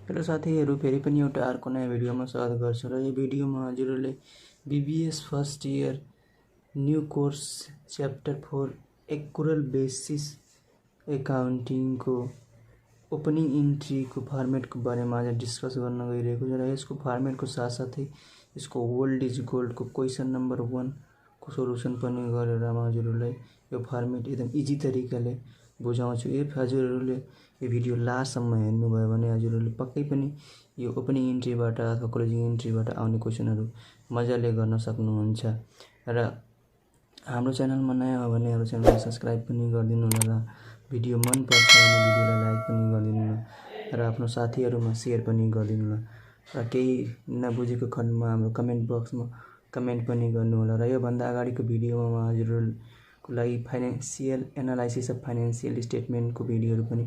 Hello साथीहरु, फेरि पनि एउटा अर्को नयाँ भिडियोमा स्वागत गर्छु र यो भिडियोमा हजुरहरूले BBS first year new course chapter 4 accrual basis accounting को ओपनिङ इन्ट्री को फर्मेट को बारेमा आज डिस्कस गर्न गइरहेको छु र यसको फर्मेट को साथसाथै यसको ओल्ड इज गोल्ड को क्वेशन नम्बर 1 को सोलुसन पनि गरेर म हजुरहरूलाई यो फर्मेट एकदम इजी तरिकाले बुझाउँछु। इफ हजुरहरूले यो भिडियो लास्टसम्म हेर्नुभयो भने हजुरहरूले पक्कै पनि यो ओपनिङ इन्ट्रीबाट अथवा क्लोजिङ इन्ट्रीबाट आउने क्वेशनहरू मजाले गर्न सक्नुहुन्छ। र हाम्रो च्यानलमा नयाँ हो भने हाम्रो च्यानललाई सब्स्क्राइब पनि गरिदिनु होला र भिडियो मन पर्छ भने भिडियोलाई लाइक पनि गरिदिनु होला र आफ्नो साथीहरुमा शेयर पनि गरिदिनु होला र केही नबुझेको खण्डमा हाम्रो कमेन्ट बक्समा कमेन्ट पनि गर्नु होला। र यो भन्दा अगाडिको भिडियोमा हजुरहरूको लागि financial analysis of financial statement को भिडियोहरु पनि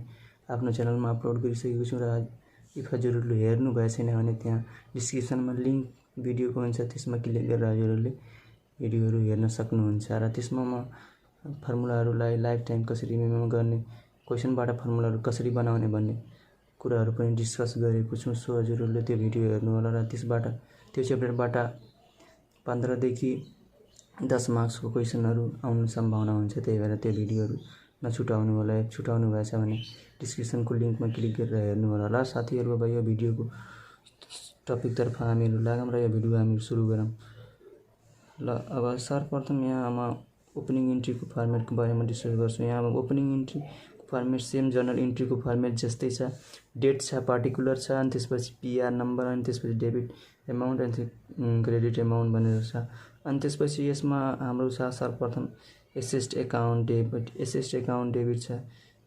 आफ्नो च्यानलमा अपलोड गरिसकेको छु र इफ हजुरहरूले हेर्नु भएको छैन भने त्यहाँ डिस्क्रिप्सनमा लिंक भिडियोको हुन्छ, त्यसमा क्लिक गरेर हजुरहरूले भिडियोहरु हेर्न सक्नुहुन्छ। र त्यसमा म फर्मुलाहरुलाई लाइफ टाइम कसरी मेमो गर्ने, क्वेशनबाट फर्मुलाहरु कसरी बनाउने भन्ने कुराहरु पनि डिस्कस गरेको छु। सो हजुरहरूले त्यो भिडियो हेर्नु होला र त्यसबाट त्यो च्याप्टरबाट 15 देखि 10 मार्क्स को क्वेशनहरु आउने सम्भावना हुन्छ। त्यही भएर त्यो भिडियोहरु नछुटाउनु होला। छुटाउनु भएछ भने डिस्क्रिप्सन को लिंकमा क्लिक गरेर हेर्नु होला। ल साथीहरु, अब यो भिडियोको टपिक तर्फ हामीहरु लागौं र यो भिडियो हामी सुरु गरौं। ल अब सर्वप्रथम यहाँ म ओपनिङ इन्ट्री को फर्मेट को बारेमा डिस्कस गर्छु। यहाँ अब ओपनिङ इन्ट्री को फर्मेट सेम जर्नल इन्ट्री को फर्मेट जस्तै छ। डेट छ, पार्टिकुलर छ, अनि त्यसपछि पीआर नम्बर, अनि त्यसपछि डेबिट अमाउन्ट, अनि क्रेडिट अमाउन्ट भनेर छ। अनि त्यसपछि यसमा हाम्रो छ सर्वप्रथम assessed account debit, assessed account debit छ,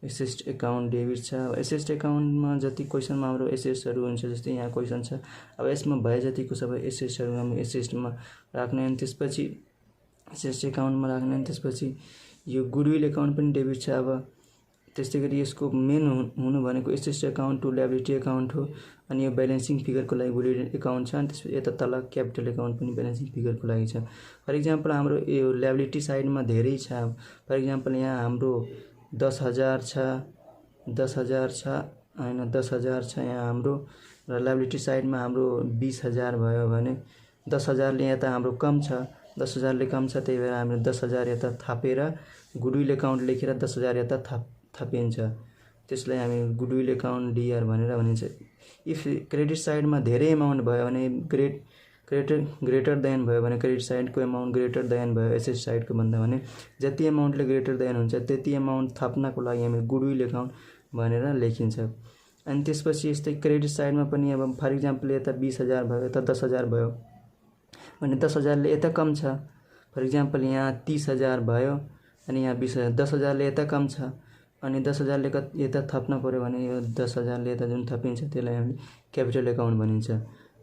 एसेस्ड अकाउन्ट डेबिट छ। एसेस्ड अकाउन्टमा जति क्वेशनमा हाम्रो एसेस्टहरु हुन्छ, जस्तै यहाँ क्वेशन छ, अब यसमा भए जतिको सबै एसेस्टहरु हामी एसेस्टमा राख्ने, अनि त्यसपछि एसेस्ड अकाउन्टमा राख्ने। अनि त्यसपछि यो गुडविल अकाउन्ट पनि डेबिट छ। अब त्यसैगरी यसको मेन हुनु भनेको asset account to liability account हो, अनि यो ब्यालेन्सिङ फिगरको लागि गुडविल अकाउन्ट छ। अनि त्यसपछि यता तल क्यापिटल अकाउन्ट पनि ब्यालेन्सिङ फिगरको लागि छ। फर एक्जाम्पल हाम्रो यो लायबिलिटी साइडमा धेरै छ। फर एक्जाम्पल यहाँ हाम्रो 10,000 छ, 10,000 छ, हैन 10,000 छ यहाँ हाम्रो, र लायबिलिटी साइडमा हाम्रो 20,000 भयो भने 10,000 ले यता हाम्रो कम छ, 10,000 ले कम छ। त्यही भएर हामीले 10,000 यता थापेर गुडविल अकाउन्ट लेखेर 10,000 यता थपिन्छ। त्यसलाई हामी गुडविल अकाउन्ट डीआर भनेर भनिन्छ। इफ क्रेडिट साइडमा धेरै अमाउन्ट भयो भने ग्रेटर देन भयो भने क्रेडिट साइडको अमाउन्ट ग्रेटर देन भयो एसेट साइडको भन्दा भने जति अमाउन्टले ग्रेटर देन हुन्छ त्यति अमाउन्ट थप्नको लागि हामी गुडविल अकाउन्ट भनेर लेखिन्छ। अनि त्यसपछि यस्तै क्रेडिट साइडमा पनि अब फर एक्जाम्पल यता 20,000 भयो, यता 10,000 भयो भने 10,000 ले यता कम छ। फर एक्जाम्पल यहाँ 30,000 भयो अनि यहाँ 20,000, 10,000 ले यता कम छ, अनि 10,000 ले यता थप्न पर्यो भने यो 10,000 ले यता जुन थपिन्छ त्यसलाई हामीले क्यापिटल अकाउन्ट भनिन्छ।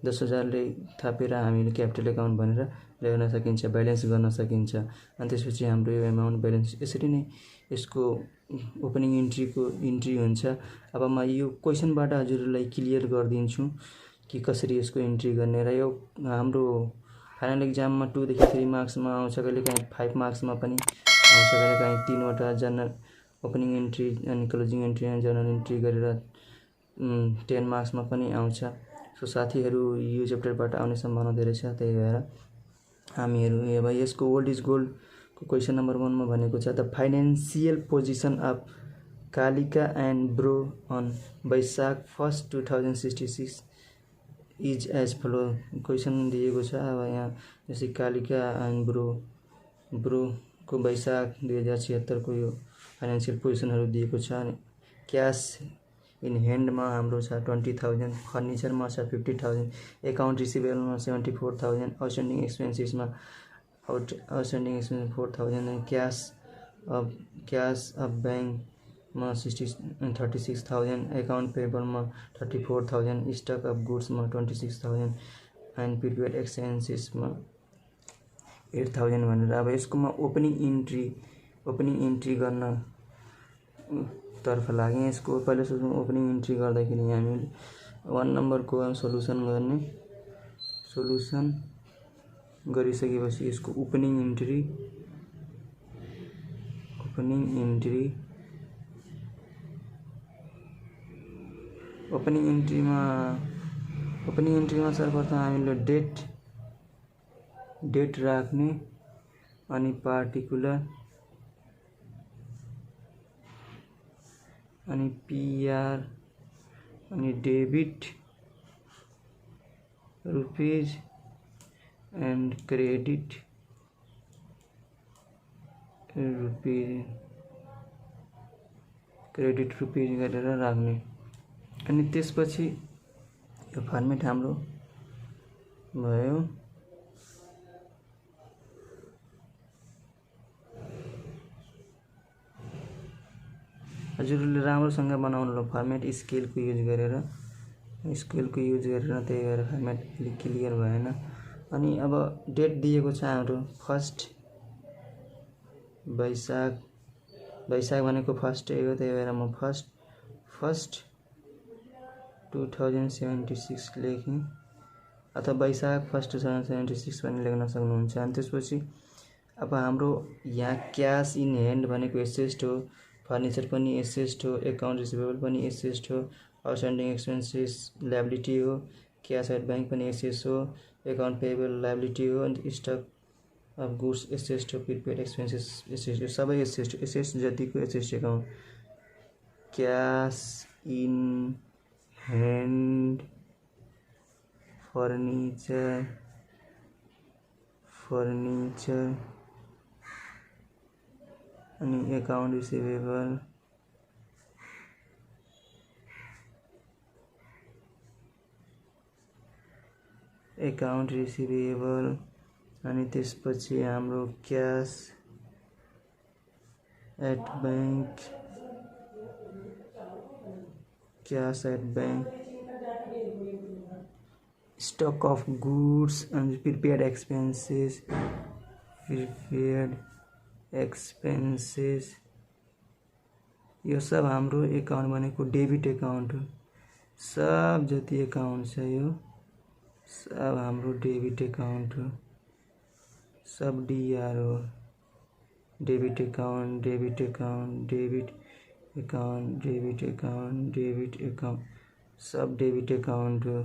10,000 ले थपेर हामीले क्यापिटल अकाउन्ट भनेर ल्याउन सकिन्छ, ब्यालेन्स गर्न सकिन्छ। अनि त्यसपछि हाम्रो यो अमाउन्ट ब्यालेन्स यसरी नै यसको ओपनिङ इन्ट्री को इन्ट्री हुन्छ। अब म यो क्वेशनबाट हजुरलाई क्लियर गर्दिन्छु कि कसरी यसको इन्ट्री गर्ने। र यो हाम्रो फाइनल एक्जाममा 2 देखि 3 मार्क्समा आउँछ, कहिलेकाहीँ 5 मार्क्समा पनि आउँछ, कहिलेकाहीँ 3 वटा जर्नल ओपनिङ इन्ट्री अनि क्लोजिङ इन्ट्री अनि जर्नल इन्ट्री गरेर 10 मार्क्समा पनि आउँछ। सो साथीहरु, यो च्याप्टरबाट आउने सम्भावना धेरै छ। त्यही भएर हामीहरु अब यसको ओल्ड इज गोल्ड को क्वेशन नम्बर 1 मा भनेको छ the financial position of Kalika and bro on Baishakh 1, 2066 is as follow. Question दिएको छ। अब यहाँ जस्तै कालिका एन्ड ब्रो को वैशाख 2076 को यो फाइनान्शियल पोजिसनहरु दिएको छ। अनि क्याश इन ह्यान्ड में हाम्रो छ 20,000, फर्निचर में छ 50,000, अकाउंट रिसिवेबल में 74,000, आउटस्टैंडिंग एक्सपेंसेस में 4,000, कैश अफ बैंक में 36,000, अकाउंट पेबल में 34,000, स्टॉक अफ गुड्स में 26,000 एंड प्रिपेड एक्सपेंसेस में 8,000 भनेर। अब यसको म ओपनिङ इन्ट्री गर्न तर्फ लागे। यसको पहिलो सुरुमा ओपनिङ इन्ट्री गर्दाखेरि हामीले 1 नम्बर को सोलुसन गर्ने, सोलुसन गरिसकेपछि यसको ओपनिङ इन्ट्री ओपनिङ इन्ट्रीमा सर्वप्रथम हामीले डेट राख्ने अनि पार्टिकुलर अनि पीआर अनि debit rupees and credit rupees गरेर राख्ने। अनि त्यसपछि यो फर्मेट हाम्रो भयो। हजुरले राम्रोसँग बनाउनु ल फर्मेट स्केलको युज गरेर त्यही भएर फर्मेट क्लियर भएन। अनि अब डेट दिएको छ हाम्रो फर्स्ट वैशाख भनेको फर्स्ट डे हो, त्यही भएर म फर्स्ट 2076 लेखेँ अथवा वैशाख 1 2076 पनि लेख्न सक्नुहुन्छ। अनि त्यसपछि अब हाम्रो यहाँ क्यास इन ह्यान्ड भनेको एसेस्ट हो, फर्निचर पनि एसेस्ट हो, एकाउन्ट रिसिभेबल पनि एसेस्ट हो, आउटस्ट्यान्डिङ एक्सपेन्सेस लायबिलिटी हो, क्यास एट बैंक पनि एसेस्ट हो, एकाउन्ट पेएबल लायबिलिटी हो, अनि स्टक अफ गुड्स एसेस्ट हो, प्रिपेड एक्सपेन्सेस एसेस्ट हो, सबै एसेस्ट जतिको asset account cash in hand furniture अनि एकाउन्ट रिसिभेबल अनि त्यसपछि हाम्रो cash at bank stock of goods अनि प्रिपेड एक्सपेन्सेस यो सब हाम्रो एकाउन्ट भनेको डेबिट एकाउन्ट हो। सब जति एकाउन्ट छ यो सब हाम्रो डेबिट एकाउन्ट हो, सब डीआर हो, डेबिट एकाउन्ट सब डेबिट एकाउन्ट हो।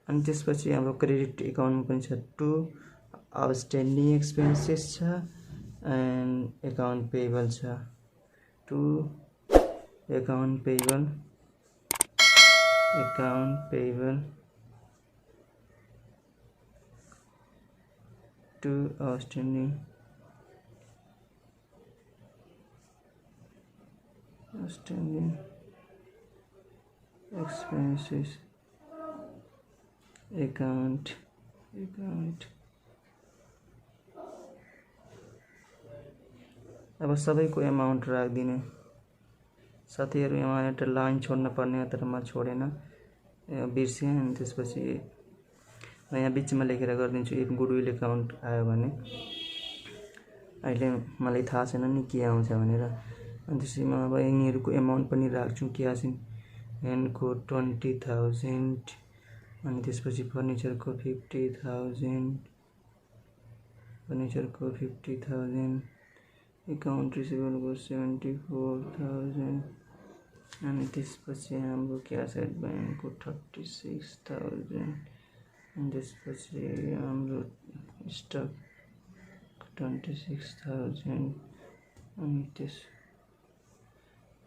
अनि त्यसपछि हाम्रो क्रेडिट एकाउन्टमा पनि छ 2 आउटस्ट्यान्डिङ एक्सपेन्सेस छ एन्ड एकाउन्ट पेएबल छ 2 account payable 2 outstanding expenses account अब सबैको एमाउन्ट राखिदिने। साथीहरू यहाँ एउटा लाइन छोड्न पर्ने तर म छोडेन, बिर्सेँ। अनि त्यसपछि म यहाँ बिचमा लेखेर गरिदिन्छु इफ गुडविल एकाउन्ट आयो भने। अहिले मलाई थाहा छैन नि के आउँछ भनेर। अनि त्यसपछि म अब यिनीहरूको एमाउन्ट पनि राख्छु। क्यास इन ह्यान्डको 20,000 अनि त्यसपछि फर्निचरको 50,000 एकाउन्ट रिसिभेबलको 74,000 अनि त्यसपछि हाम्रो क्यास एट बैंकको 36,000 अनि त्यसपछि हाम्रो स्टक 26,000 अनि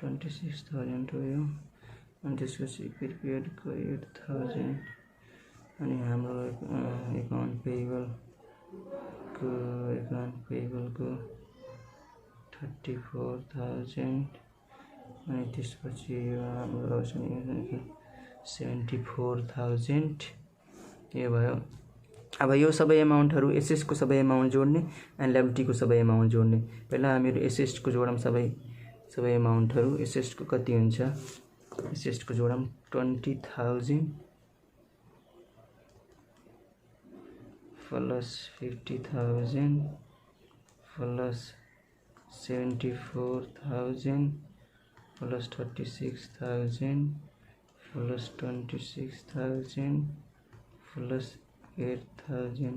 26,000 हो यो। अनि त्यसपछि प्रिपेडको 8,000 अनि हाम्रो एकाउन्ट पेएबलको 34,000 अनि त्यसपछि यो हाम्रो 74,000 यो भयो। अब यो सबै एमाउन्टहरू एसेस्टको सबै एमाउन्ट जोड्ने एन्ड लायबिलिटीको सबै एमाउन्ट जोड्ने। पहिला हामीहरू एसेस्टको जोडौँ सबै एमाउन्टहरू। एसेस्टको कति हुन्छ, एसेस्टको जोडौँ 20,000 plus 50,000 plus 74,000 plus 36,000 plus 26,000 plus 8,000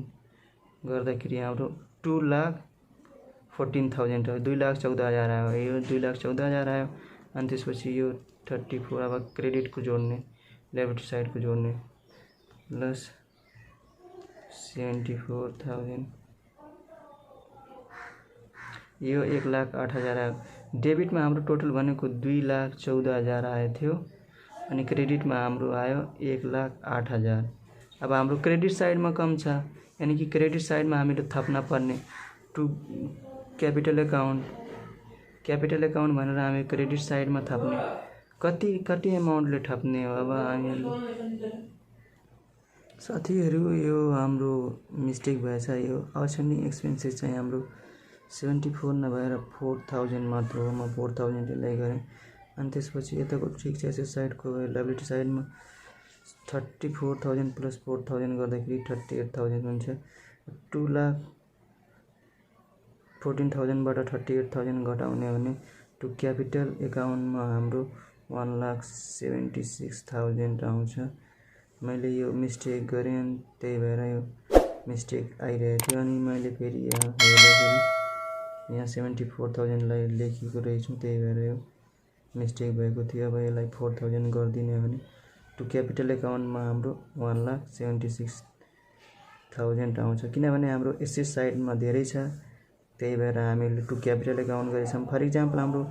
गर्दाखेरि हाम्रो 2,14,000 हो। 2,14,000 आयो, यो 2,14,000 आयो। अनि त्यसपछि यो 34 अब क्रेडिट को जोड्ने लायबिलिटी साइड को जोड्ने प्लस 74,000 यो 1,08,000 आयो। डेबिटमा हाम्रो टोटल भनेको 2,14,000 आएको थियो अनि क्रेडिटमा हाम्रो आयो 1,08,000। अब हाम्रो क्रेडिट साइडमा कम छ यानी कि क्रेडिट साइडमा हामीले थप्न पर्ने टु क्यापिटल अकाउन्ट भनेर हामी क्रेडिट साइडमा थप्ने कति अमाउन्टले थप्ने हो। अब हामीले साथीहरु यो हाम्रो मिस्टेक भएछ। यो आउटस्ट्यान्डिङ एक्सपेन्सेस चाहिँ हाम्रो 74 नभएर 4,000 मात्र हो। म 4,000 लाई गरेँ अनि त्यसपछि यताको फिक्स्ड एसेट साइडको लायबिलिटी साइडमा 34,000 प्लस 4,000 गर्दाखेरि 38,000 हुन्छ। 2,14,000 बाट 38,000 घटाउने भने टु क्यापिटल अकाउन्टमा हाम्रो 1,76,000 आउँछ। मैले यो मिस्टेक गरेँ त्यही भएर यो मिस्टेक आइरहेको थियो अनि मैले फेरि यहाँ हेर्दाखेरि यहाँ 74,000 लाई लेखेको रहेछु त्यही भएर यो मिस्टेक भएको थियो। अब यसलाई 4,000 गरिदिने भने टु क्यापिटल अकाउन्टमा हाम्रो 1,76,000 आउँछ किनभने हाम्रो एसेट साइडमा धेरै छ त्यही भएर हामीले टु क्यापिटल अकाउन्ट गरेछौँ। फर इक्जाम्पल हाम्रो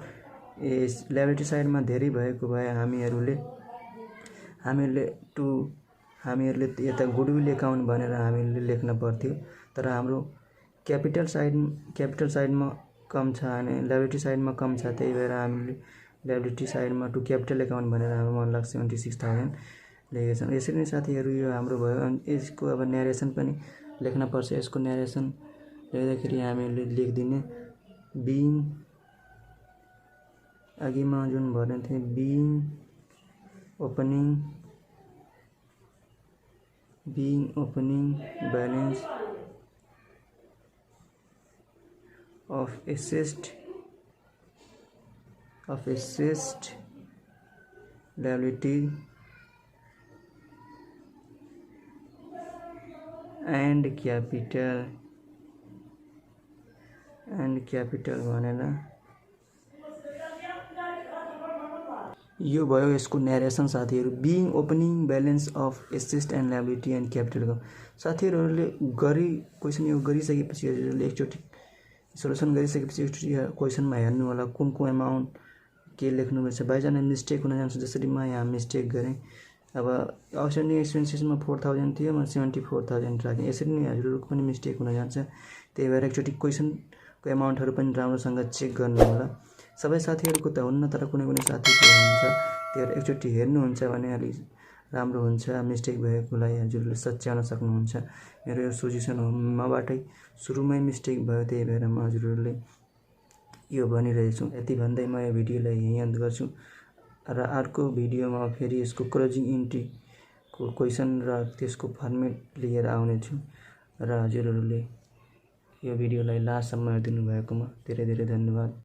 लायबिलिटी साइडमा धेरै भएको भए हामीहरूले यता गुडविल अकाउन्ट भनेर हामीले लेख्न पर्थ्यो तर हाम्रो क्यापिटल साइडमा कम छ अनि लायबिलिटी साइडमा कम छ त्यही भएर हामीले लायबिलिटी साइडमा टु क्यापिटल अकाउन्ट भनेर हामी 1,76,000 लेखेका छौँ। यसरी नै साथीहरु यो हाम्रो भयो अनि यसको अब न्यारेसन पनि लेख्न पर्छ। यसको न्यारेसन लेख्दाखेरि हामीले लेखिदिने बिङ अघिमा जुन भनेको थिए being opening balance of assessed liability and capital भनेर यो भयो यसको न्यारेसन। साथीहरु being opening balance of asset and liability and capital साथीहरुले क्वेशन यो गरिसकेपछि एकचोटी सोलुसन गरिसकेपछि एकचोटी क्वेशनमा हेर्नु होला कुन अमाउन्ट के लेख्नुपर्छ। बाइचान्स मिस्टेक हुन जान्छ जसरी म यहाँ मिस्टेक गरेँ। अब आउटस्ट्यान्डिङ एक्सपेन्सेसमा 4,000 थियो म 74,000 राखेँ। यसरी नै हजुरहरुको पनि मिस्टेक हुन जान्छ त्यही भएर एकचोटी क्वेशनको अमाउन्टहरु पनि राम्रोसँग चेक गर्नु होला। सबै साथीहरुको त हुन्न तर कुनै साथीको हुन्छ त्यही एकचोटी हेर्नुहुन्छ भने अलि राम्रो हुन्छ। मिस्टेक भएकोलाई हजुरले सच्याउन सक्नुहुन्छ। मेरो यो सजेसन हो। मबाटै सुरुमै मिस्टेक भयो त्यही भएर म हजुरहरुले यो भनिरहेछु। यति भन्दै म यो भिडियोलाई यही अन्त गर्छु र अर्को भिडियोमा फेरि यसको क्लोजिङ एन्ट्रीको क्वेशन र त्यसको फर्मेट लिएर आउने छु र हजुरहरुले यो भिडियोलाई लास्टसम्म हेरिदिनु भएकोमा धेरै धेरै धन्यवाद।